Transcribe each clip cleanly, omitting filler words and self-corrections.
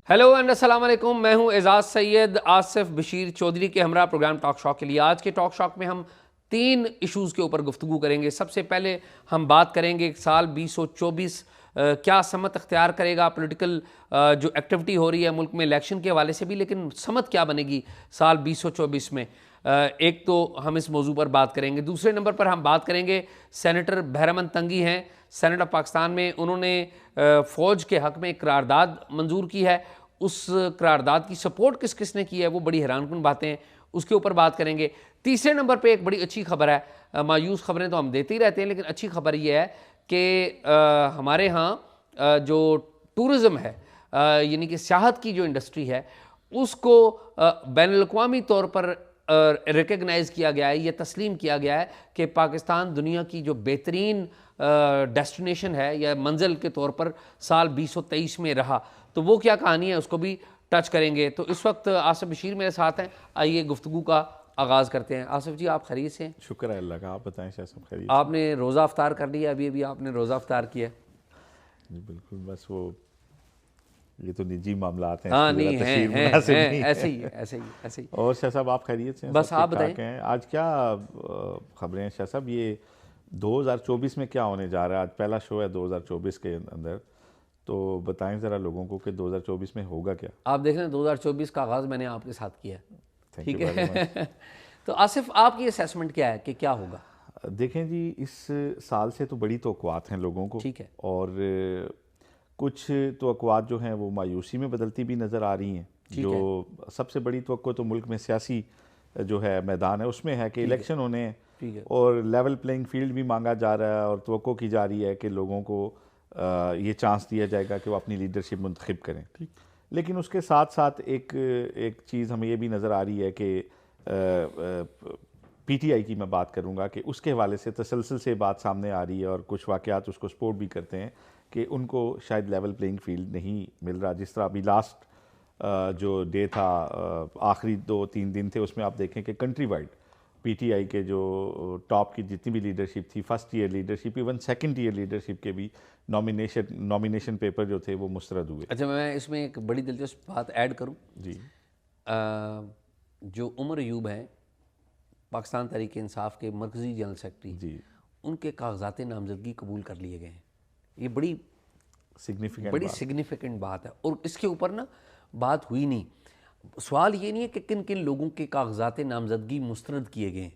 Hello and अस्सलाम वालेकुम। मैं हूं एजाज सैयद आसिफ बशीर चौधरी के हमरा प्रोग्राम टॉक शॉक के लिए। आज के टॉक शॉक में हम 3 इश्यूज़ के ऊपर गुफ्तगू करेंगे। सबसे पहले हम बात करेंगे साल 2024 क्या समत अख्तियार करेगा, पॉलिटिकल जो एक्टिविटी हो रही है मुल्क में इलेक्शन के हवाले से भी, लेकिन समत क्या बनेगी साल 2024 में। एक तो हम इस मौजू पर बात करेंगे। दूसरे नंबर पर हम बात करेंगे सेनेटर बहरमन तंगी हैं सेनेट ऑफ पाकिस्तान में, उन्होंने फ़ौज के हक़ में एक करारदाद मंजूर की है। उस करारदाद की सपोर्ट किस किस ने की है वो बड़ी हैरानकुन बातें हैं, उसके ऊपर बात करेंगे। तीसरे नंबर पे एक बड़ी अच्छी खबर है। मायूस खबरें तो हम देते ही रहते हैं, लेकिन अच्छी खबर ये है कि हमारे यहाँ जो टूरिज़म है, यानी कि सियाहत की जो इंडस्ट्री है, उसको बैनुल-अक़वामी तौर पर रिकग्नाइज़ किया गया है, ये तस्लीम किया गया है कि पाकिस्तान दुनिया की जो बेहतरीन डेस्टिनेशन है या मंजिल के तौर पर साल 2023 में रहा। तो वो क्या कहानी है उसको भी टच करेंगे। तो इस वक्त आसिफ बशीर मेरे साथ हैं। आइए गुफ्तगू का आगाज़ करते हैं। आसिफ जी, आप खैरियत से हैं? शुक्र है अल्लाह का। आप बताएं शाह साहब, खैरियत? आपने रोज़ा अफ्तार कर लिया? अभी अभी आपने रोज़ा अफ्तार किया? जी बिल्कुल, बस वो ये तो निजी मामलात हैं, हाँ इसकी नहीं, ज़रा हैं तशरीह हैं मुनासिब हैं नहीं ऐसे है। ही है, ऐसे ही ऐसे ही। और शाह साहब, आप खैरियत से हैं? बस सब आप ठीक बताएं। ठाक हैं? आज क्या खबरें हैं शाह साहब? ये 2024 में क्या होने जा रहा है? आज पहला शो है 2024 के अंदर, तो बताएं ज़रा लोगों को कि 2024 में होगा क्या। आप देख रहे हैं 2024 का आगाज़ मैंने आपके साथ किया है, थैंक ठीक यू वेरी मच। है। तो आसिफ, आपकी असेसमेंट क्या है कि क्या होगा? देखें जी, इस साल से तो बड़ी तवक्कुआत हैं लोगों को, ठीक है। और कुछ तवक्कुआत जो हैं वो मायूसी में बदलती भी नज़र आ रही हैं। ठीक जो है। सबसे बड़ी तवक्को तो मुल्क में सियासी जो है मैदान है उसमें है कि ठीक है। इलेक्शन होने हैं, ठीक है। और लेवल प्लेइंग फील्ड भी मांगा जा रहा है, और तवक्को की जा रही है कि लोगों को ये चांस दिया जाएगा कि वो अपनी लीडरशिप मुंतखब करें। ठीक, लेकिन उसके साथ साथ एक एक चीज़ हमें ये भी नज़र आ रही है कि पीटीआई की मैं बात करूंगा कि उसके हवाले से तसलसल से बात सामने आ रही है, और कुछ वाक़यात उसको सपोर्ट भी करते हैं कि उनको शायद लेवल प्लेइंग फील्ड नहीं मिल रहा। जिस तरह अभी लास्ट जो डे था, आखिरी 2-3 दिन थे, उसमें आप देखें कि कंट्री वाइड पीटीआई के जो टॉप की जितनी भी लीडरशिप थी, first year leadership, even second year leadership के भी नॉमिनेशन पेपर जो थे वो मुस्तरद हुए। अच्छा, मैं इसमें एक बड़ी दिलचस्प बात ऐड करूं। जी। जो उमर अयूब हैं, पाकिस्तान तहरीक इंसाफ के मरकज़ी जनरल सेक्रेटरी, जी, उनके कागजात नामजदगी कबूल कर लिए गए हैं। ये बड़ी सिग्निफिकेंट बात है, और इसके ऊपर ना बात हुई नहीं। सवाल ये नहीं है कि किन किन लोगों के कागजात नामजदगी मुस्तरद किए गए हैं,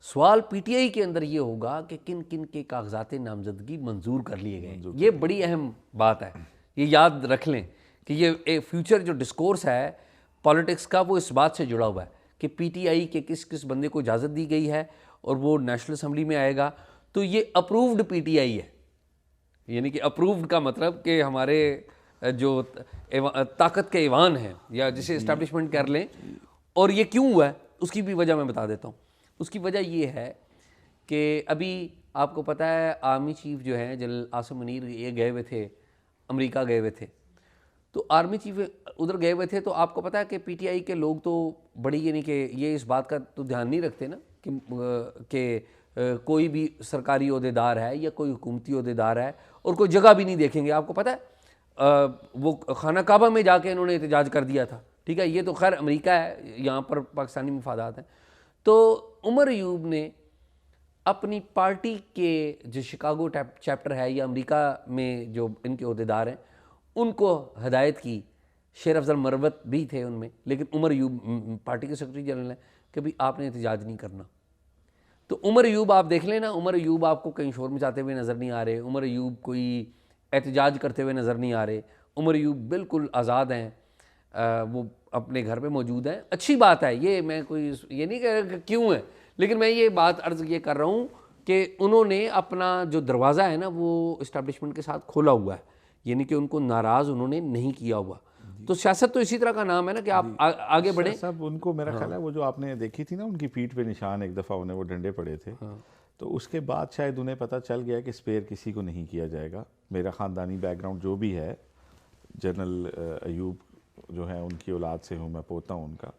सवाल पीटीआई के अंदर ये होगा कि किन किन के कागजात नामजदगी मंजूर कर लिए गए हैं। ये बड़ी अहम बात है, ये याद रख लें कि ये फ्यूचर जो डिस्कोर्स है पॉलिटिक्स का, वो इस बात से जुड़ा हुआ है कि पीटीआई के किस किस बंदे को इजाज़त दी गई है और वो नेशनल असम्बली में आएगा। तो ये अप्रूव्ड पीटीआई है, यानी कि अप्रूव्ड का मतलब कि हमारे जो ताकत के ईवान हैं, या जिसे इस्टेब्लिशमेंट कर लें। और ये क्यों हुआ है उसकी भी वजह मैं बता देता हूँ। उसकी वजह ये है कि अभी आपको पता है आर्मी चीफ जो हैं जनरल आसिम मुनीर, ये गए हुए थे अमेरिका, गए हुए थे। तो आर्मी चीफ उधर गए हुए थे, तो आपको पता है कि पीटीआई के लोग तो बड़ी, यानी कि ये इस बात का तो ध्यान नहीं रखते ना कि कोई भी सरकारी ओहदेदार है या कोई हुकूमती ओहदेदार है, और कोई जगह भी नहीं देखेंगे। आपको पता है वो खाना काबा में जाके इन्होंने एहतजाज कर दिया था। ठीक है, ये तो खैर अमेरिका है, यहाँ पर पाकिस्तानी मफादात हैं। तो उमर अयूब ने अपनी पार्टी के जो शिकागो चैप्टर है या अमेरिका में जो इनके ओहदेदार हैं, उनको हदायत की। शेर अफजल मरवत भी थे उनमें, लेकिन उमर अयूब पार्टी के सेक्रेटरी जनरल हैं कि भाई आपने एहतजाज नहीं करना। तो उमर अयूब आप देख लेना, उमर अयूब आपको कहीं शोर मचाते हुए नज़र नहीं आ रहे, उमर अयूब कोई एहतजाज करते हुए नज़र नहीं आ रहे। उमर अयूब बिल्कुल आज़ाद हैं, वो अपने घर पे मौजूद हैं। अच्छी बात है ये, मैं कोई ये नहीं कह रहा कि क्यों है, लेकिन मैं ये बात अर्ज़ ये कर रहा हूँ कि उन्होंने अपना जो दरवाज़ा है ना वो इस्टेब्लिशमेंट के साथ खोला हुआ है, यानी कि उनको नाराज़ उन्होंने नहीं किया हुआ। तो सियासत तो इसी तरह का नाम है ना कि आप आगे बढ़े। सब उनको मेरा ख्याल है वो जो आपने देखी थी ना उनकी पीठ पे निशान, एक दफ़ा उन्हें वो डंडे पड़े थे, तो उसके बाद शायद उन्हें पता चल गया कि स्पेयर किसी को नहीं किया जाएगा। मेरा ख़ानदानी बैकग्राउंड जो भी है, जनरल अयूब जो है उनकी औलाद से हूँ मैं, पोता हूँ उनका,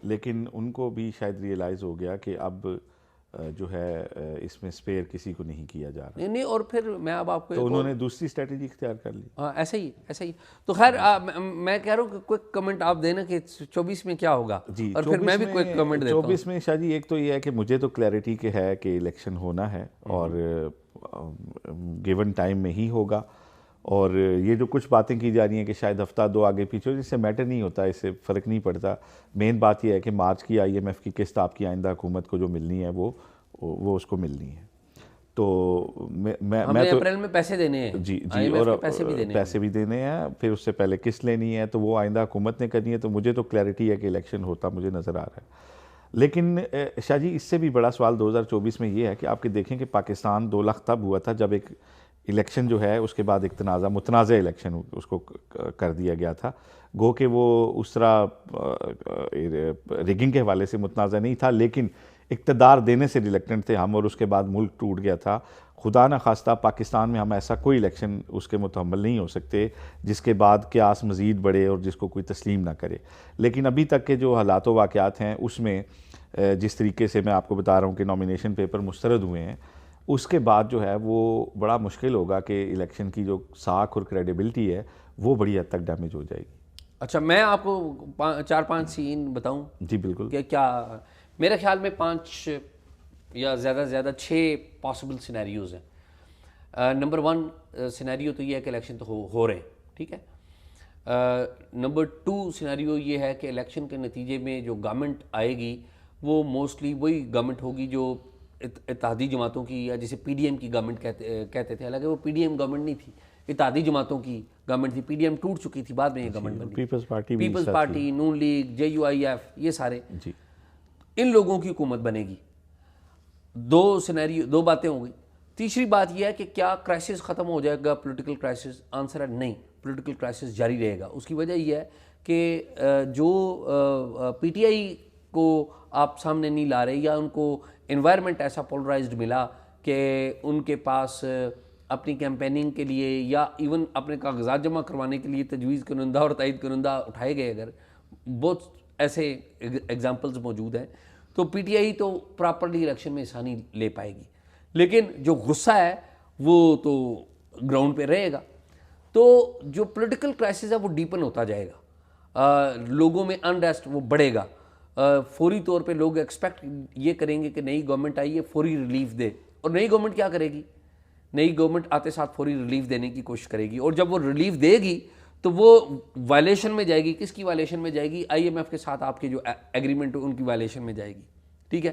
लेकिन उनको भी शायद रियलाइज़ हो गया कि अब जो है इसमें स्पेयर किसी को नहीं किया जा रहा। नहीं नहीं, और फिर मैं अब आपको तो उन्होंने दूसरी स्ट्रेटजी इख्तियार कर ली। हाँ, ऐसा ही। तो खैर मैं कह रहा हूँ कि क्विक कमेंट आप देना कि 24 में क्या होगा जी। और फिर मैं भी क्विक कमेंट देता हूँ। 24 में शायद एक तो ये है कि मुझे तो क्लैरिटी के है कि इलेक्शन होना है और गिवन टाइम में ही होगा। और ये जो कुछ बातें की जा रही हैं कि शायद हफ्ता दो आगे पीछे, इससे मैटर नहीं होता, इससे फ़र्क नहीं पड़ता। मेन बात यह है कि मार्च की IMF की किस्त आपकी आइंदा हुकूमत को जो मिलनी है वो उसको मिलनी है। तो मैं तो अप्रैल में पैसे देने हैं जी, और पैसे भी देने हैं, फिर उससे पहले किस्त लेनी है, तो वो आइंदा हुकूमत ने करनी है। तो मुझे तो क्लैरिटी है कि इलेक्शन होता मुझे नज़र आ रहा है। लेकिन शाह जी, इससे भी बड़ा सवाल 2024 में ये है कि आपके देखें कि पाकिस्तान 2 लाख तब हुआ था जब एक इलेक्शन जो है उसके बाद एक मुतनाज़ इलेक्शन उसको कर दिया गया था। गो कि वो उस तरह रिगिंग के हवाले से मुतनाज़ नहीं था, लेकिन इक़्तिदार देने से रिलेक्टेंट थे हम, और उसके बाद मुल्क टूट गया था। खुदा न खास्ता पाकिस्तान में हम ऐसा कोई इलेक्शन उसके मुतहम्मल नहीं हो सकते जिसके बाद क्यास मज़ीद बढ़े और जिसको कोई तस्लीम ना करे। लेकिन अभी तक के जो हालात व वाक़यात हैं उसमें जिस तरीके से मैं आपको बता रहा हूँ कि नॉमिनेशन पेपर मुस्तरद हुए हैं, उसके बाद जो है वो बड़ा मुश्किल होगा कि इलेक्शन की जो साख और क्रेडिबिलिटी है वो बड़ी हद तक डैमेज हो जाएगी। अच्छा, मैं आपको 4-5 सीन बताऊं? जी बिल्कुल। क्या मेरे ख्याल में 5 या ज़्यादा से ज़्यादा 6 पॉसिबल सिनेरियोज़ हैं। नंबर 1 सिनेरियो तो ये है कि इलेक्शन तो हो रहे हैं, ठीक है। नंबर 2 सिनेरियो ये है कि इलेक्शन के नतीजे में जो गवर्नमेंट आएगी वो मोस्टली वही गवर्नमेंट होगी जो इत्तेहादी जमातों की, या जिसे PDM की गवर्नमेंट कहते थे। हालांकि वो PDM गवर्नमेंट नहीं थी, इत्तेहादी जमातों की गवर्नमेंट थी। PDM टूट चुकी थी, बाद में ये गवर्नमेंट बनी। पीपल्स पार्टी, नून लीग, JUIF, ये सारे जी, इन लोगों की हुकूमत बनेगी। 2 बातें हो गई। तीसरी बात यह है कि क्या क्राइसिस ख़त्म हो जाएगा, पॉलिटिकल क्राइसिस? आंसर है नहीं, पॉलिटिकल क्राइसिस जारी रहेगा। उसकी वजह यह है कि जो PTI को आप सामने नहीं ला रहे, या उनको एनवायरनमेंट ऐसा पोलराइज्ड मिला कि उनके पास अपनी कैंपेनिंग के लिए या इवन अपने कागजात जमा करवाने के लिए तजवीज़ कुनंदा और तायद कुनंदा उठाए गए, अगर बहुत ऐसे एग्जाम्पल्स मौजूद हैं, तो PTI तो प्रॉपरली इलेक्शन में हिस्सा नहीं ले पाएगी। लेकिन जो गुस्सा है वो तो ग्राउंड पे रहेगा। तो जो पॉलिटिकल क्राइसिस है वो डीपन होता जाएगा, लोगों में अनरेस्ट वो बढ़ेगा। फौरी तौर पे लोग एक्सपेक्ट ये करेंगे कि नई गवर्नमेंट आई है, फौरी रिलीफ दे। और नई गवर्नमेंट क्या करेगी? नई गवर्नमेंट आते साथ फौरी रिलीफ देने की कोशिश करेगी, और जब वो रिलीफ देगी तो वो वायलेशन में जाएगी। किसकी वायलेशन में जाएगी? IMF के साथ आपके जो एग्रीमेंट हो उनकी वायलेशन में जाएगी, ठीक है।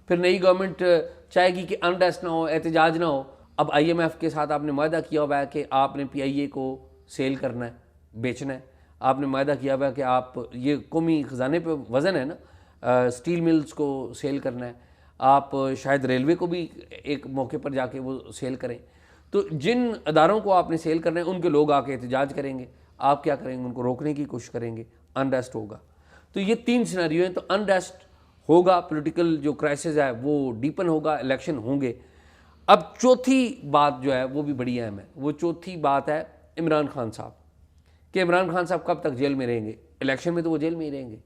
फिर नई गवर्नमेंट चाहेगी कि अनरेस्ट ना हो, एहतजाज ना हो। अब IMF के साथ आपने वायदा किया हुआ है कि आपने PIA को सेल करना है, बेचना है। आपने वायदा किया हुआ है कि आप, ये कौमी ख़जाने पे वज़न है ना, स्टील मिल्स को सेल करना है। आप शायद रेलवे को भी एक मौके पर जाके वो सेल करें। तो जिन अदारों को आपने सेल करना है उनके लोग आके एहतजाज करेंगे। आप क्या करेंगे? उनको रोकने की कोशिश करेंगे, अनरेस्ट होगा। तो ये 3 सिनेरियो हैं। तो अनरेस्ट होगा, पॉलिटिकल जो क्राइसिस है वो डीपन होगा, इलेक्शन होंगे। अब चौथी बात जो है वो भी बड़ी अहम है। वो चौथी बात है इमरान खान साहब, कि इमरान खान साहब कब तक जेल में रहेंगे। इलेक्शन में तो वो जेल में ही रहेंगे,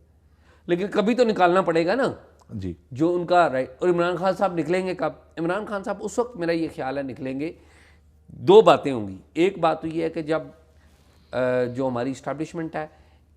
लेकिन कभी तो निकालना पड़ेगा ना जी, जो उनका राइट। और इमरान खान साहब निकलेंगे कब? इमरान खान साहब उस वक्त, मेरा ये ख्याल है, निकलेंगे। 2 बातें होंगी। एक बात तो ये है कि जब जो हमारी इस्टेब्लिशमेंट है,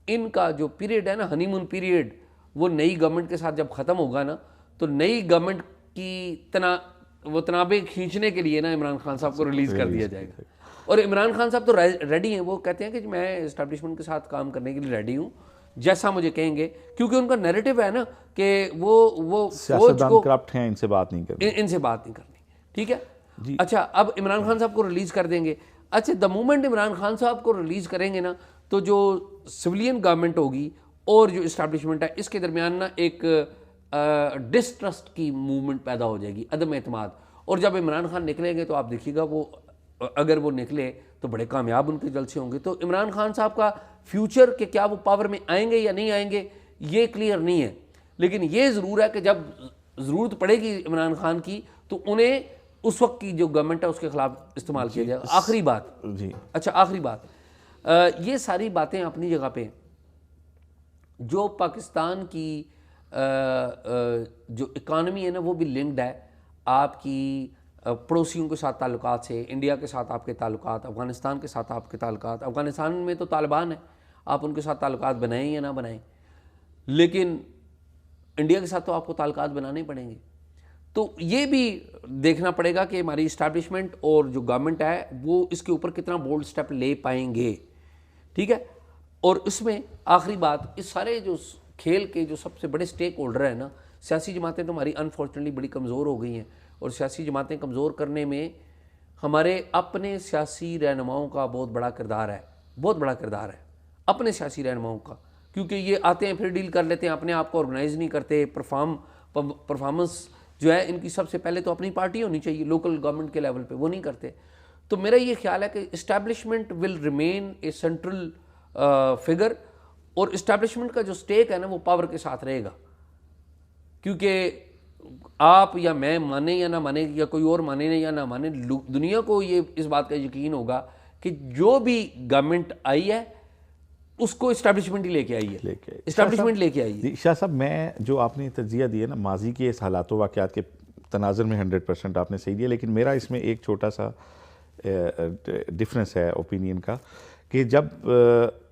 इनका जो पीरियड है ना, हनीमून पीरियड, वो नई गवर्नमेंट के साथ जब ख़त्म होगा ना, तो नई गवर्नमेंट की तनाबे खींचने के लिए ना इमरान खान साहब को रिलीज़ कर दिया जाएगा। और इमरान खान साहब तो रेडी हैं। वो कहते हैं कि मैं इस्टेब्लिशमेंट के साथ काम करने के लिए रेडी हूँ, जैसा मुझे कहेंगे, क्योंकि उनका नैरेटिव है ना कि वो फौज को करप्ट हैं, इनसे बात नहीं करनी, इनसे बात नहीं करनी, ठीक है जी। अच्छा, अब इमरान खान साहब को रिलीज़ कर देंगे। अच्छा, द मोमेंट इमरान खान साहब को रिलीज़ करेंगे ना, तो जो सिविलियन गवर्नमेंट होगी और जो इस्टेब्लिशमेंट है, इसके दरमियान ना एक डिस्ट्रस्ट की मूवमेंट पैदा हो जाएगी, अदम एतमाद। और जब इमरान खान निकलेंगे तो आप देखिएगा, वो अगर वो निकले तो बड़े कामयाब उनके जलसे होंगे। तो इमरान खान साहब का फ्यूचर, कि क्या वो पावर में आएंगे या नहीं आएंगे, ये क्लियर नहीं है। लेकिन ये ज़रूर है कि जब ज़रूरत पड़ेगी इमरान खान की, तो उन्हें उस वक्त की जो गवर्नमेंट है उसके खिलाफ इस्तेमाल किया जाएगा। आखिरी बात जी, अच्छा आखिरी बात, ये सारी बातें अपनी जगह पे, जो पाकिस्तान की जो इकानमी है ना, वो भी लिंक्ड है आपकी पड़ोसियों के साथ ताल्लुकात से, इंडिया के साथ आपके ताल्लुकात, अफ़गानिस्तान के साथ आपके ताल्लुकात, अफ़गानिस्तान में तो तालिबान है, आप उनके साथ ताल्लुकात बनाएं या ना बनाएं, लेकिन इंडिया के साथ तो आपको ताल्लुकात बनाने ही पड़ेंगे। तो ये भी देखना पड़ेगा कि हमारी इस्टेब्लिशमेंट और जो गवर्नमेंट है वो इसके ऊपर कितना बोल्ड स्टेप ले पाएंगे, ठीक है। और इसमें आखिरी बात, इस सारे जो खेल के जो सबसे बड़े स्टेक होल्डर है ना, सियासी जमातें तो हमारी अनफॉर्चुनेटली बड़ी कमज़ोर हो गई हैं, और सियासी जमातें कमज़ोर करने में हमारे अपने सियासी रहनुमाओं का बहुत बड़ा किरदार है, बहुत बड़ा किरदार है अपने सियासी रहनुमाओं का, क्योंकि ये आते हैं फिर डील कर लेते हैं, अपने आप को ऑर्गेनाइज नहीं करते। परफॉर्मेंस जो है इनकी सबसे पहले तो अपनी पार्टी होनी चाहिए लोकल गवर्नमेंट के लेवल पे, वो नहीं करते। तो मेरा ये ख्याल है कि establishment will remain A central figure, और इस्टेब्लिशमेंट का जो स्टेक है ना वो पावर के साथ रहेगा, क्योंकि आप या मैं माने या ना माने, या कोई और माने या ना माने, दुनिया को ये इस बात का यकीन होगा कि जो भी गवर्नमेंट आई है उसको इस्टेब्लिशमेंट ही लेके आई है, इस्टेब्लिशमेंट लेके आई है। शाह साहब, मैं जो आपने तज्जिया दी है ना माजी के इस हालात वाक़यात के तनाज़ुर में 100% आपने सही दिया, लेकिन मेरा इसमें एक छोटा सा डिफरेंस है ओपिनियन का, कि जब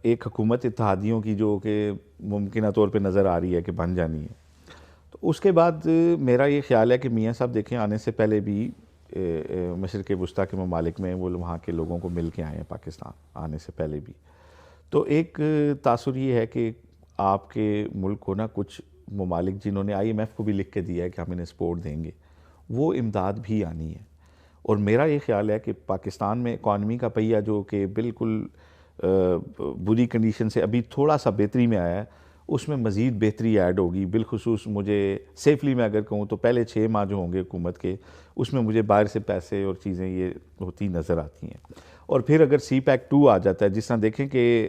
एक हुकूमत इत्तेहादियों की जो कि मुमकिन तौर पे नज़र आ रही है कि बन जानी है, तो उसके बाद मेरा ये ख्याल है कि मियाँ साहब देखें आने से पहले भी मशरिक़ वुस्ता के ममालिक में वो वहाँ के लोगों को मिल के आए हैं, पाकिस्तान आने से पहले भी। तो एक तासुर ये है कि आपके मुल्क को ना कुछ ममालिक जिन्होंने IMF को भी लिख के दिया है कि हम इन्हें सपोर्ट देंगे, वो इमदाद भी आनी है। और मेरा ये ख्याल है कि पाकिस्तान में इकॉनमी का पहिया जो कि बिल्कुल बुरी कंडीशन से अभी थोड़ा सा बेहतरी में आया है, उसमें मज़ीद बेहतरी ऐड होगी। बिलखुसूस मुझे सेफली मैं अगर कहूँ तो पहले 6 माह जो होंगे हुकूमत के, उसमें मुझे बाहर से पैसे और चीज़ें ये होती नज़र आती हैं। और फिर अगर CPEC 2 आ जाता है, जिस तरह देखें कि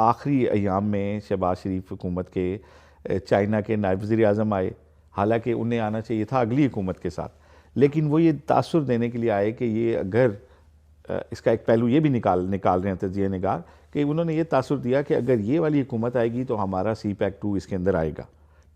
आखिरी अयाम में शहबाज शरीफ हुकूमत के चाइना के नायब वज़ीर आज़म आए, हालांकि उन्हें आना चाहिए था अगली हुकूमत के साथ, लेकिन वो ये तासुर देने के लिए आए कि ये अगर इसका एक पहलू ये भी निकाल रहे हैं तजिया निगार, कि उन्होंने ये तासुर दिया कि अगर ये वाली हुकूमत आएगी तो हमारा CPEC 2 इसके अंदर आएगा,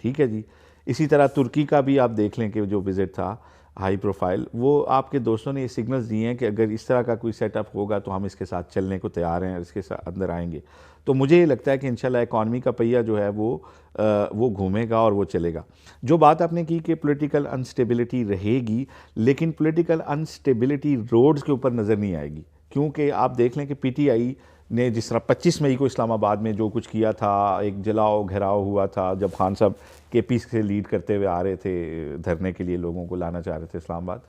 ठीक है जी। इसी तरह तुर्की का भी आप देख लें कि जो विज़िट था हाई प्रोफाइल, वो आपके दोस्तों ने ये सिग्नल्स दिए हैं कि अगर इस तरह का कोई सेटअप होगा तो हम इसके साथ चलने को तैयार हैं, इसके साथ अंदर आएंगे। तो मुझे ये लगता है कि इंशाल्लाह इकॉनमी का पहिया जो है वो घूमेगा और वो चलेगा। जो बात आपने की कि पॉलिटिकल अनस्टेबिलिटी रहेगी, लेकिन पॉलिटिकल अनस्टेबिलिटी रोड्स के ऊपर नज़र नहीं आएगी, क्योंकि आप देख लें कि PTI ने जिस तरह 25 मई को इस्लामाबाद में जो कुछ किया था, एक जलाओ घेराव हुआ था जब खान साहब KP से लीड करते हुए आ रहे थे धरने के लिए, लोगों को लाना चाह रहे थे इस्लामाबाद,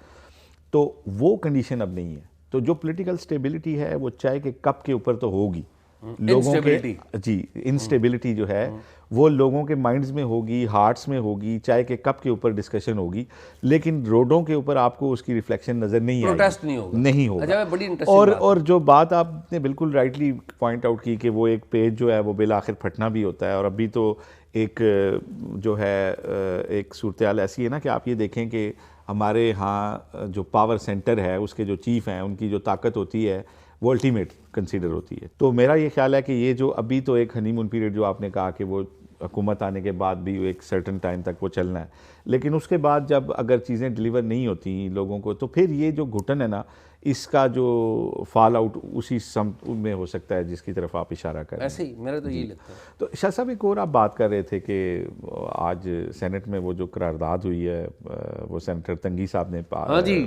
तो वो कंडीशन अब नहीं है। तो जो पॉलिटिकल स्टेबिलिटी है वो चाय के कप के ऊपर तो होगी, लोगों के जी इंस्टेबिलिटी जो है वो लोगों के माइंड्स में होगी, हार्ट्स में होगी, चाय के कप के ऊपर डिस्कशन होगी, लेकिन रोडों के ऊपर आपको उसकी रिफ्लेक्शन नजर नहीं आएगी, प्रोटेस्ट नहीं होगा। अच्छा, बड़ी और जो बात आपने बिल्कुल राइटली पॉइंट आउट की कि वो एक पेज जो है वो बिल आखिर फटना भी होता है। और अभी तो एक जो है एक सूरत हाल ऐसी है ना कि आप ये देखें कि हमारे यहाँ जो पावर सेंटर है उसके जो चीफ हैं उनकी जो ताकत होती है वो अल्टीमेट कंसीडर होती है। तो मेरा ये ख्याल है कि ये जो अभी तो एक हनीमून पीरियड जो आपने कहा कि वो हुकूमत आने के बाद भी एक सर्टन टाइम तक वो चलना है, लेकिन उसके बाद जब अगर चीज़ें डिलीवर नहीं होती लोगों को, तो फिर ये जो घुटन है ना, इसका जो फॉल आउट उसी सम में हो सकता है जिसकी तरफ आप इशारा करें। ऐसे ही मेरा तो यही लगता है। तो शाह साहब एक और आप बात कर रहे थे कि आज सेनेट में वो जो करारदाद हुई है वो सेनेटर तंगी साहब ने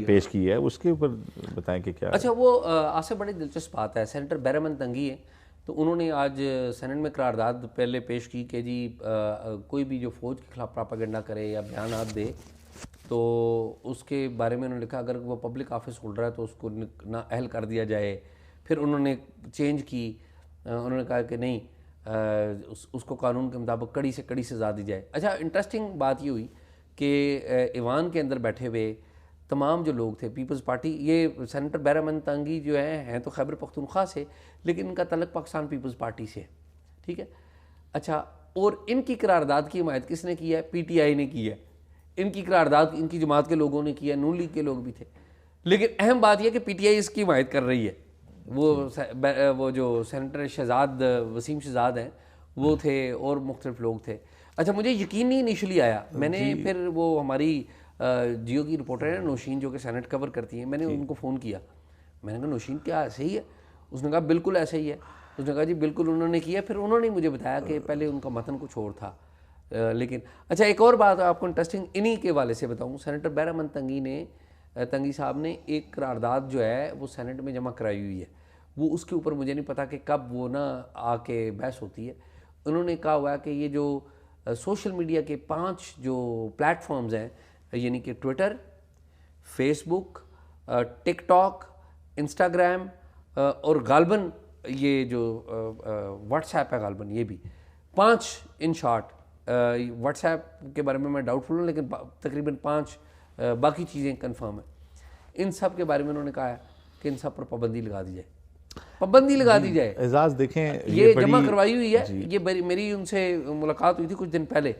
पेश की है, उसके ऊपर बताएं कि क्या। अच्छा, वो आपसे बड़ी दिलचस्प बात है, सेनेटर बैरमन तंगी है, तो उन्होंने आज सेनेट में करारदाद पहले पेश की कि जी कोई भी जो फ़ौज के खिलाफ प्रोपेगेंडा करे या बयान दे तो उसके बारे में उन्होंने लिखा अगर वो पब्लिक ऑफिस होल्डर है तो उसको ना अहल कर दिया जाए। फिर उन्होंने चेंज की, उन्होंने कहा कि नहीं, उसको कानून के मुताबिक कड़ी से कड़ी सज़ा दी जाए। अच्छा, इंटरेस्टिंग बात ये हुई कि ईवान के अंदर बैठे हुए तमाम जो लोग थे पीपल्स पार्टी, ये सेनेटर बैरमन तंगी जो हैं तो खैबर पख्तूनख्वा से, लेकिन इनका तल्लुक़ पाकिस्तान पीपल्स पार्टी से, ठीक है। अच्छा, और इनकी करारदाद की हिमायत किसने की है? PTI ने की है। इनकी करारदाद इनकी जमात के लोगों ने किया, नून लीग के लोग भी थे, लेकिन अहम बात यह कि PTI इसकी हिमायत कर रही है। वो जो सेनेटर शहजाद वसीम शहजाद हैं वो थे और मुख्तलिफ लोग थे। अच्छा, मुझे यकीन नहीं इनिशियली आया, मैंने फिर वो हमारी जियो की रिपोर्टर है नौशीन, जो कि सेनेट कवर करती है, मैंने उनको फ़ोन किया, मैंने कहा नौशीन क्या ऐसे ही है? उसने कहा बिल्कुल ऐसे ही है। उसने कहा जी बिल्कुल उन्होंने किया। फिर उन्होंने मुझे बताया कि पहले उनका मतन कुछ और था। लेकिन अच्छा, एक और बात आपको इंटरेस्टिंग इन्हीं के वाले से बताऊं, सेनेटर बैरहमन तंगी साहब ने एक करारदाद जो है वो सेनेट में जमा कराई हुई है। वो उसके ऊपर मुझे नहीं पता कि कब वो ना आके बहस होती है। उन्होंने कहा हुआ है कि ये जो सोशल मीडिया के 5 जो प्लेटफॉर्म्स हैं, यानी कि ट्विटर, फेसबुक, टिकटॉक, इंस्टाग्राम और गालबन ये जो व्हाट्सएप है, गालबन ये भी 5 इन शॉर्ट। व्हाट्सएप के बारे में मैं डाउटफुल हूँ, लेकिन तकरीबन 5 बाकी चीज़ें कंफर्म है। इन सब के बारे में उन्होंने कहा है कि इन सब पर पाबंदी लगा दी जाए, पाबंदी लगा दी जाए। एजाज देखें, ये जमा करवाई हुई है, ये मेरी उनसे मुलाकात हुई थी कुछ दिन पहले,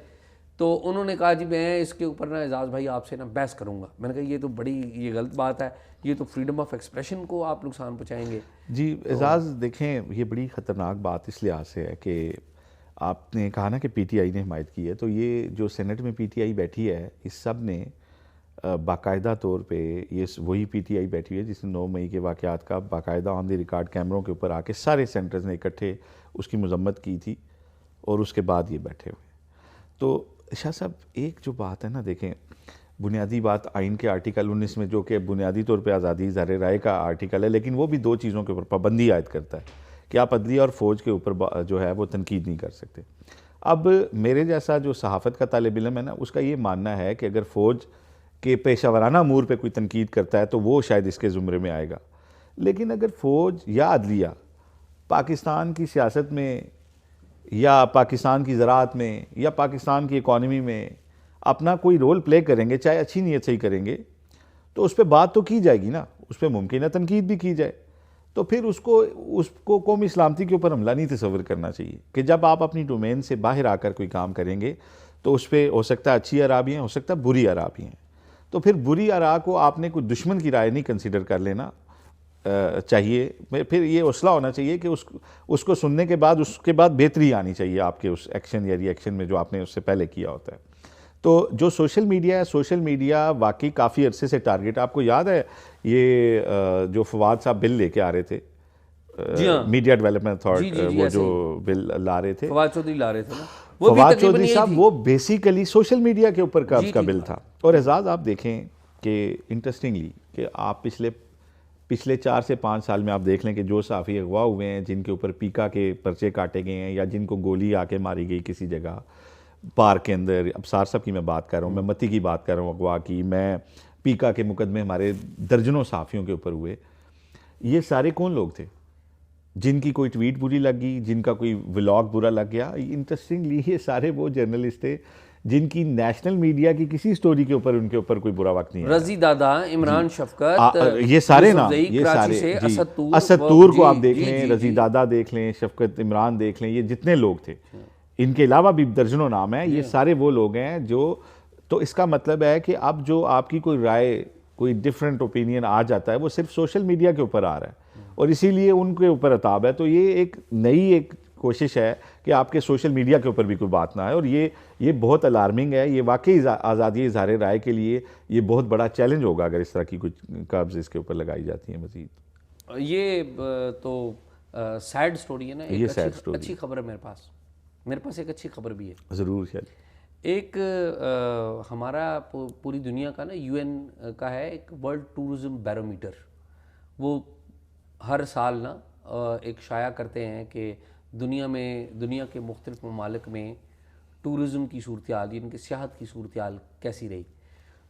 तो उन्होंने कहा जी मैं इसके ऊपर ना एजाज भाई आपसे ना बहस करूंगा। मैंने कहा ये तो बड़ी ये गलत बात है, ये तो फ्रीडम ऑफ एक्सप्रेशन को आप नुकसान पहुँचाएंगे। जी एजाज देखें, ये बड़ी ख़तरनाक बात इस लिहाज से है कि आपने कहा ना कि पीटीआई ने हिमायत की है, तो ये जो सेनेट में पीटीआई बैठी है, इस सब ने बाकायदा तौर पे ये वही पीटीआई बैठी है जिसने 9 मई के वाक़यात का बाकायदा ऑन द रिकॉर्ड कैमरों के ऊपर आके सारे सेंटर्स ने इकट्ठे उसकी मजम्मत की थी, और उसके बाद ये बैठे हुए। तो शाह साहब, एक जो बात है ना, देखें बुनियादी बात आइन के आर्टिकल 19 में, जो कि बुनियादी तौर पे आज़ादी इज़हार राय का आर्टिकल है, लेकिन वो भी 2 चीज़ों के ऊपर पाबंदी आयद करता है कि आप अदलिया और फ़ौज के ऊपर जो है वो तनकीद नहीं कर सकते। अब मेरे जैसा जो सहाफ़त का तालिब इल्म है ना, उसका ये मानना है कि अगर फ़ौज के पेशावराना अमूर पे कोई तनकीद करता है तो वो शायद इसके ज़ुमरे में आएगा। लेकिन अगर फ़ौज या अदलिया पाकिस्तान की सियासत में या पाकिस्तान की ज़राअत में या पाकिस्तान की इकॉनमी में अपना कोई रोल प्ले करेंगे, चाहे अच्छी नीयत से ही करेंगे, तो उस पर बात तो की जाएगी ना, उस पर मुमकिन है तनकीद भी की जाए। तो फिर उसको कौमी सलामती के ऊपर हमला नहीं तस्वर करना चाहिए कि जब आप अपनी डोमेन से बाहर आकर कोई काम करेंगे तो उस पर हो सकता है अच्छी अराबियाँ, हो सकता है बुरी अराबियाँ। तो फिर बुरी आरा को आपने कोई दुश्मन की राय नहीं कंसीडर कर लेना चाहिए। फिर ये हौसला होना चाहिए कि उसको सुनने के बाद उसके बाद बेहतरी आनी चाहिए आपके उस एक्शन या रिएक्शन में जो आपने उससे पहले किया होता है। तो जो सोशल मीडिया है, सोशल मीडिया वाकई काफ़ी अरसे से टारगेट, आपको याद है ये जो फवाद साहब बिल लेके आ रहे थे, मीडिया डेवलपमेंट अथॉरिटी, वो जो बिल ला रहे थे, फवाद चौधरी ला रहे थे ना, फवाद चौधरी साहब, वो बेसिकली सोशल मीडिया के ऊपर का उसका बिल था। और एजाज आप देखें कि इंटरेस्टिंगली कि आप पिछले 4 से 5 साल में आप देख लें कि जो सहाफ़ी अगवा हुए हैं, जिनके ऊपर पीका के पर्चे काटे गए हैं या जिनको गोली आके मारी गई किसी जगह पार्क के अंदर, अब सार साहब की मैं बात कर रहा हूँ, मैं मती की बात कर रहा हूँ, अगवा की, मैं पीका के मुकदमे हमारे दर्जनों सहाफ़ियों के ऊपर हुए। ये सारे कौन लोग थे? जिनकी कोई ट्वीट बुरी लगी, जिनका कोई व्लॉग बुरा लग गया। इंटरेस्टिंगली ये सारे वो जर्नलिस्ट थे जिनकी नेशनल मीडिया की किसी स्टोरी के ऊपर उनके ऊपर कोई बुरा वक्त नहीं है। रजी दादा, इमरान शफकत, ये सारे नाम, ये सारे, असद तूर को आप देख लें, रजी दादा देख लें, शफकत इमरान देख लें, ये जितने लोग थे, इनके अलावा भी दर्जनों नाम हैं, ये सारे वो लोग हैं जो, तो इसका मतलब है कि अब जो आपकी कोई राय, कोई डिफरेंट ओपिनियन आ जाता है, वो सिर्फ सोशल मीडिया के ऊपर आ रहा है और इसीलिए उनके ऊपर अताब है। तो ये एक नई कोशिश है कि आपके सोशल मीडिया के ऊपर भी कोई बात ना है, और ये बहुत अलार्मिंग है। ये वाकई आज़ादी इज़हार राय के लिए ये बहुत बड़ा चैलेंज होगा अगर इस तरह की कुछ कब्ज़ इसके ऊपर लगाई जाती है मज़ीद। ये तो सैड स्टोरी है ना, ये अच्छी खबर है मेरे पास एक अच्छी खबर भी है। ज़रूर शायद। एक हमारा पूरी दुनिया का ना यूएन का है एक वर्ल्ड टूरिज़्म बैरोमीटर, वो हर साल ना एक शाया करते हैं कि दुनिया के मुख्तलिफ ममालिक में टूरिज़्म की सूरत हाल, इनकी सियाहत की सूरत हाल कैसी रही।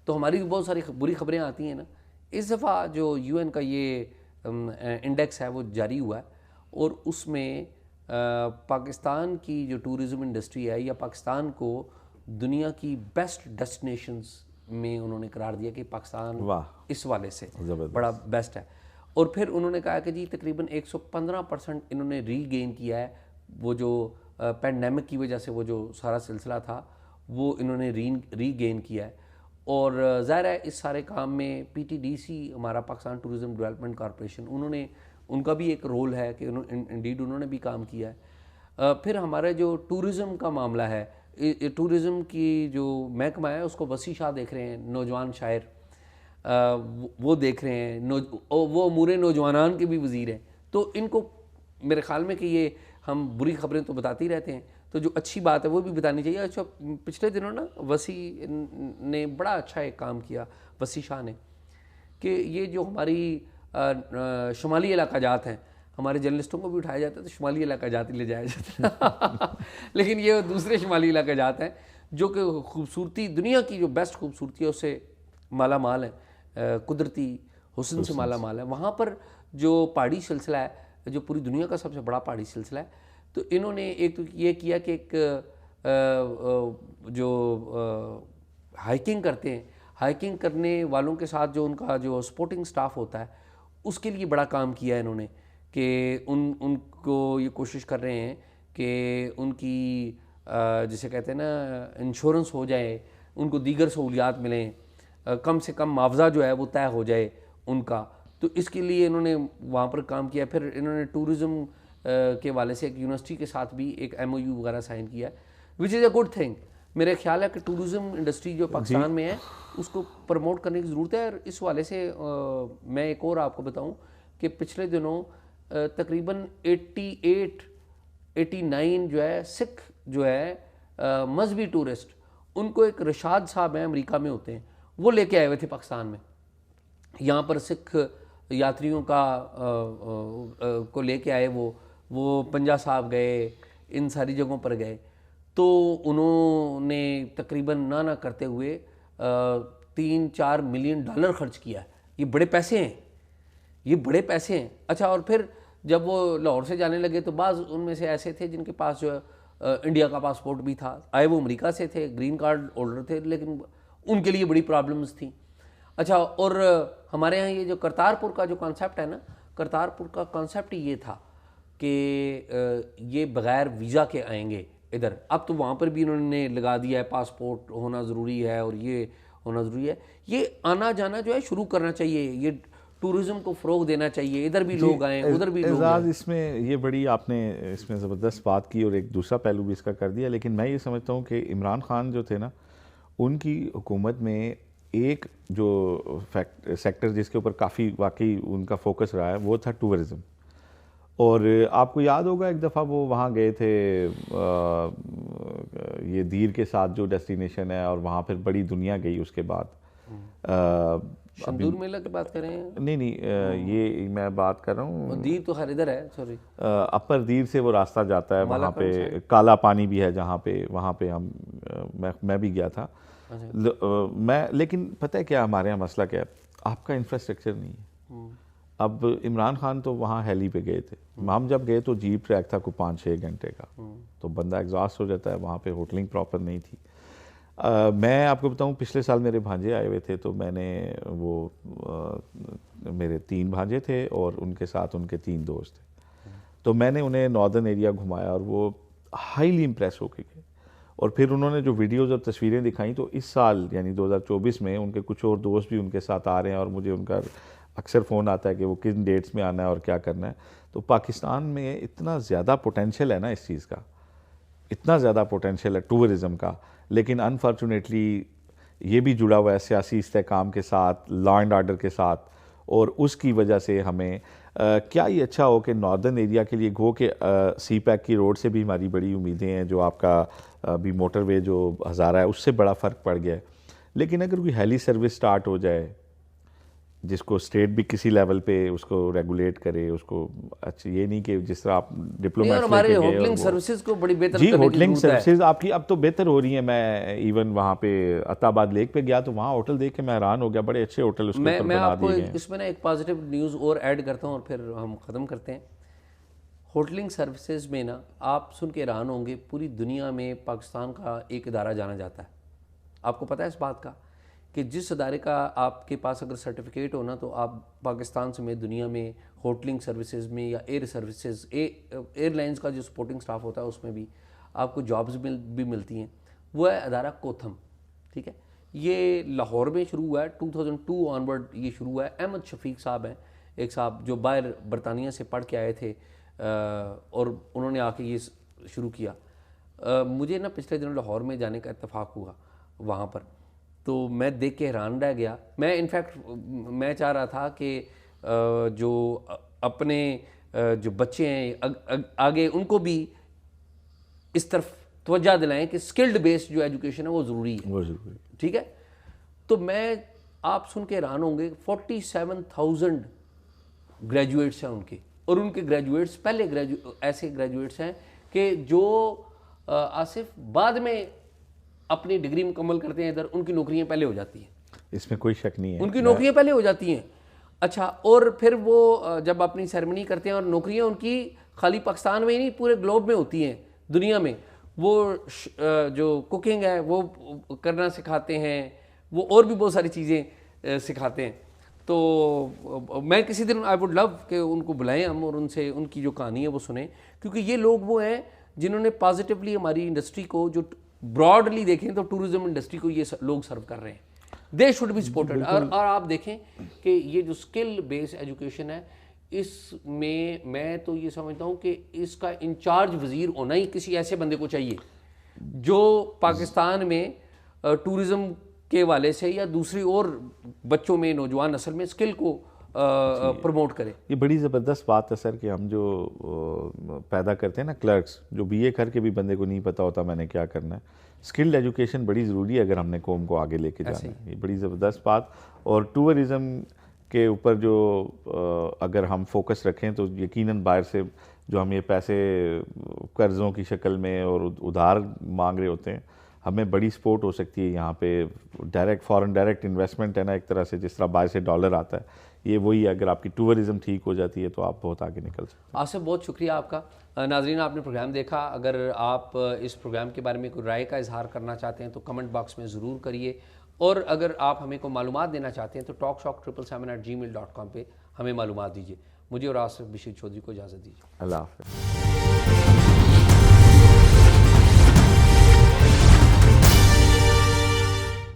तो हमारी बहुत सारी बुरी खबरें आती हैं ना। इस दफ़ा जो यूएन का ये इंडेक्स है वो जारी हुआ है और उसमें पाकिस्तान की जो टूरिज़्म इंडस्ट्री है, या पाकिस्तान को दुनिया की बेस्ट डेस्टिनेशंस में उन्होंने करार दिया कि पाकिस्तान इस वाले से बड़ा बेस्ट है। और फिर उन्होंने कहा कि जी तकरीबन 115% इन्होंने रीगेन किया है, वो जो पैंडेमिक की वजह से वो जो सारा सिलसिला था वो इन्होंने रीगेन किया है। और ज़ाहिर है इस सारे काम में पीटीडीसी, हमारा पाकिस्तान टूरिज़्म डेवलपमेंट कॉरपोरेशन, उनका भी एक रोल है कि इंडीड उन्होंने भी काम किया है। फिर हमारे जो टूरिज़्म का मामला है, टूरिज़म की जो महकमा है उसको वसी शाह देख रहे हैं, नौजवान शायर, वो देख रहे हैं, वो अमूर नौजवानान के भी वज़ीर हैं। तो इनको मेरे ख्याल में कि ये हम बुरी खबरें तो बताते ही रहते हैं, तो जो अच्छी बात है वो भी बतानी चाहिए। अच्छा, पिछले दिनों ना वसी ने बड़ा अच्छा एक काम किया, वसी शाह ने, कि ये जो हमारी शुमाली इलाका जात हैं, हमारे जर्नलिस्टों को भी उठाया जाता है तो शुमाली इलाका जात ही ले जाया जाता है लेकिन ये दूसरे शुमाली इलाका जात हैं जो कि खूबसूरती, दुनिया की जो बेस्ट खूबसूरती है उससे माला माल है, कुदरती हुस्न से माला माल है। वहाँ पर जो पहाड़ी सिलसिला है, जो पूरी दुनिया का सबसे बड़ा पहाड़ी सिलसिला है, तो इन्होंने एक तो ये किया कि एक जो हाइकिंग करते हैं, हाइकिंग करने वालों के साथ जो उनका जो सपोर्टिंग स्टाफ होता है उसके लिए बड़ा काम किया इन्होंने, कि उनको ये कोशिश कर रहे हैं कि उनकी जिसे कहते हैं ना इंश्योरेंस हो जाए, उनको दीगर सहूलियात मिलें, कम से कम मुआवजा जो है वो तय हो जाए उनका। तो इसके लिए इन्होंने वहाँ पर काम किया। फिर इन्होंने टूरिज़म के वाले से एक यूनिवर्सिटी के साथ भी एक MOU वगैरह साइन किया, which is a good thing. मेरा ख्याल है कि टूरिज़म इंडस्ट्री जो पाकिस्तान में है उसको प्रमोट करने की ज़रूरत है। और इस वाले से मैं एक और आपको बताऊं कि पिछले दिनों तकरीबन 89 जो है सिख जो है मजहबी टूरिस्ट, उनको एक रशाद साहब हैं, अमेरिका में होते हैं, वो लेके आए हुए थे पाकिस्तान में। यहाँ पर सिख यात्रियों का को लेके आए, वो पंजा साहब गए, इन सारी जगहों पर गए, तो उन्होंने तकरीबन ना करते हुए 3-4 मिलियन डॉलर खर्च किया। ये बड़े पैसे हैं, ये बड़े पैसे हैं। अच्छा, और फिर जब वो लाहौर से जाने लगे तो बाज़ उनमें से ऐसे थे जिनके पास जो इंडिया का पासपोर्ट भी था, आए वो अमेरिका से थे, ग्रीन कार्ड होल्डर थे, लेकिन उनके लिए बड़ी प्रॉब्लम्स थी। अच्छा, और हमारे यहाँ ये जो करतारपुर का जो कॉन्सेप्ट है ना, करतारपुर का कॉन्सेप्ट ही ये था कि ये बग़ैर वीज़ा के आएंगे इधर। अब तो वहाँ पर भी इन्होंने लगा दिया है पासपोर्ट होना ज़रूरी है और ये होना ज़रूरी है। ये आना जाना जो है शुरू करना चाहिए, ये टूरिज़्म को फ़रोग देना चाहिए, इधर भी लोग आएँ उधर भी लोग आएँ। इसमें ये बड़ी आपने इसमें ज़बरदस्त बात की और एक दूसरा पहलू भी इसका कर दिया। लेकिन मैं ये समझता हूँ कि इमरान खान जो थे ना, उनकी हुकूमत में एक जो सेक्टर जिसके ऊपर काफ़ी वाकई उनका फोकस रहा है वो था टूरिज़म। और आपको याद होगा एक दफ़ा वो वहाँ गए थे, ये दीर के साथ जो डेस्टिनेशन है, और वहाँ फिर बड़ी दुनिया गई उसके बाद। शमदूर मेला की बात कर रहे हैं? नहीं, ये मैं बात कर रहा हूँ, दीर तो हर इधर है, सॉरी, अपर दीर से वो रास्ता जाता है, वहाँ पे काला पानी भी है जहाँ पे, वहाँ पे मैं भी गया था। लेकिन पता है क्या हमारे यहाँ मसला क्या है, आपका इंफ्रास्ट्रक्चर नहीं है। अब इमरान खान तो वहाँ हेली पे गए थे, हम जब गए तो जीप ट्रैक था कोई 5-6 घंटे का, तो बंदा एग्जॉस्ट हो जाता है। वहाँ पे होटलिंग प्रॉपर नहीं थी। मैं आपको बताऊं, पिछले साल मेरे भांजे आए हुए थे, तो मैंने मेरे 3 भांजे थे और उनके साथ उनके 3 दोस्त थे, तो मैंने उन्हें नॉर्दर्न एरिया घुमाया और वो हाईली इम्प्रेस होके गए। और फिर उन्होंने जो वीडियोज़ और तस्वीरें दिखाई, तो इस साल यानी 2024 में उनके कुछ और दोस्त भी उनके साथ आ रहे हैं, और मुझे उनका अक्सर फ़ोन आता है कि वो किन डेट्स में आना है और क्या करना है। तो पाकिस्तान में इतना ज़्यादा पोटेंशियल है ना इस चीज़ का, इतना ज़्यादा पोटेंशियल है टूरिज़म का, लेकिन अनफॉर्चुनेटली ये भी जुड़ा हुआ है सियासी इस्तेहकाम के साथ, लॉ एंड ऑर्डर के साथ, और उसकी वजह से हमें क्या ये अच्छा हो कि नॉर्दर्न एरिया के लिए गो के CPEC की रोड से भी हमारी बड़ी उम्मीदें हैं, जो आपका अभी मोटरवे जो हज़ारा है उससे बड़ा फ़र्क पड़ गया है। लेकिन अगर कोई हेली सर्विस स्टार्ट हो जाए, जिसको स्टेट भी किसी लेवल पे उसको रेगुलेट करे, उसको अच्छा, ये नहीं कि जिस तरह आप डिप्लोमेट हमारे होटलिंग सर्विसेज को बड़ी बेहतर जी, होटलिंग सर्विसेज आपकी अब तो बेहतर हो रही है। मैं इवन वहाँ पे अताबाद लेक पे गया तो वहाँ होटल देख के मैं हैरान हो गया, बड़े अच्छे होटल उसके ऊपर बना दिए गए हैं। इसमें ना एक पॉजिटिव न्यूज़ और ऐड करता हूँ और फिर हम ख़त्म करते हैं। होटलिंग सर्विसेज में ना आप सुन के हैरान होंगे, पूरी दुनिया में पाकिस्तान का एक इदारा जाना जाता है। आपको पता है इस बात का कि जिस अदारे का आपके पास अगर सर्टिफिकेट हो ना, तो आप पाकिस्तान समेत दुनिया में होटलिंग सर्विसेज में या एयर सर्विसेज, एयरलाइंस का जो सपोर्टिंग स्टाफ होता है उसमें भी आपको जॉब्स भी मिलती हैं। वो है अदारा कोथम, ठीक है। ये लाहौर में शुरू हुआ है, 2002 ऑनवर्ड ये शुरू हुआ है। अहमद शफीक साहब हैं, एक साहब जो बाहर बरतानिया से पढ़ के आए थे और उन्होंने आके ये शुरू किया। मुझे ना पिछले दिनों लाहौर में जाने का इत्तेफाक हुआ वहाँ पर, तो मैं देख के हैरान रह गया। मैं इनफैक्ट मैं चाह रहा था कि जो अपने जो बच्चे हैं आगे उनको भी इस तरफ तवज्जो दिलाएं कि स्किल्ड बेस्ड जो एजुकेशन है वो ज़रूरी है, ठीक है। तो मैं आप सुन के हैरान होंगे 47,000 ग्रेजुएट्स हैं उनके, और उनके ग्रेजुएट्स पहले ऐसे ग्रेजुएट्स हैं कि जो आसिफ बाद में अपनी डिग्री मुकम्मल करते हैं इधर, उनकी नौकरियां पहले हो जाती हैं, इसमें कोई शक नहीं है, उनकी नौकरियां पहले हो जाती हैं। अच्छा, और फिर वो जब अपनी सेरेमनी करते हैं, और नौकरियां उनकी खाली पाकिस्तान में ही नहीं पूरे ग्लोब में होती हैं, दुनिया में। वो जो कुकिंग है वो करना सिखाते हैं, वो और भी बहुत सारी चीज़ें सिखाते हैं। तो मैं किसी दिन आई वुड लव कि उनको बुलाएं हम, और उनसे उनकी जो कहानी है वो सुने, क्योंकि ये लोग वो हैं जिन्होंने पॉजिटिवली हमारी इंडस्ट्री को, जो ब्रॉडली देखें तो टूरिज्म इंडस्ट्री को ये लोग सर्व कर रहे हैं, दे शुड बी सपोर्टेड। और आप देखें कि ये जो स्किल बेस्ड एजुकेशन है, इसमें मैं तो ये समझता हूँ कि इसका इंचार्ज वजीर होना ही किसी ऐसे बंदे को चाहिए जो पाकिस्तान में टूरिज्म के वाले से या दूसरी और बच्चों में, नौजवान नस्ल में स्किल को प्रमोट करे। ये बड़ी ज़बरदस्त बात है सर कि हम जो पैदा करते हैं ना क्लर्क्स, जो बीए करके भी बंदे को नहीं पता होता मैंने क्या करना है। स्किल्ड एजुकेशन बड़ी ज़रूरी है अगर हमने कौम को आगे लेके जाना है। ये बड़ी ज़बरदस्त बात। और टूरिज़म के ऊपर जो अगर हम फोकस रखें तो यकीनन बाहर से जो हम ये पैसे कर्ज़ों की शक्ल में और उधार मांग रहे होते हैं, हमें बड़ी सपोर्ट हो सकती है यहाँ पे। डायरेक्ट फॉरेन डायरेक्ट इन्वेस्टमेंट है ना, एक तरह से जिस तरह बाहर से डॉलर आता है, ये वही है। अगर आपकी टूरिज़म ठीक हो जाती है तो आप बहुत आगे निकल सकते हैं। आसिफ, बहुत शुक्रिया आपका। नाज़रीन, आपने प्रोग्राम देखा। अगर आप इस प्रोग्राम के बारे में कोई राय का इजहार करना चाहते हैं तो कमेंट बॉक्स में ज़रूर करिए, और अगर आप हमें को मालूमात देना चाहते हैं तो talkshock777@gmail.com पे हमें मालूमात दीजिए। मुझे और आसिफ बशीर चौधरी को इजाज़त दीजिए। अल्लाह हाफ़िज़।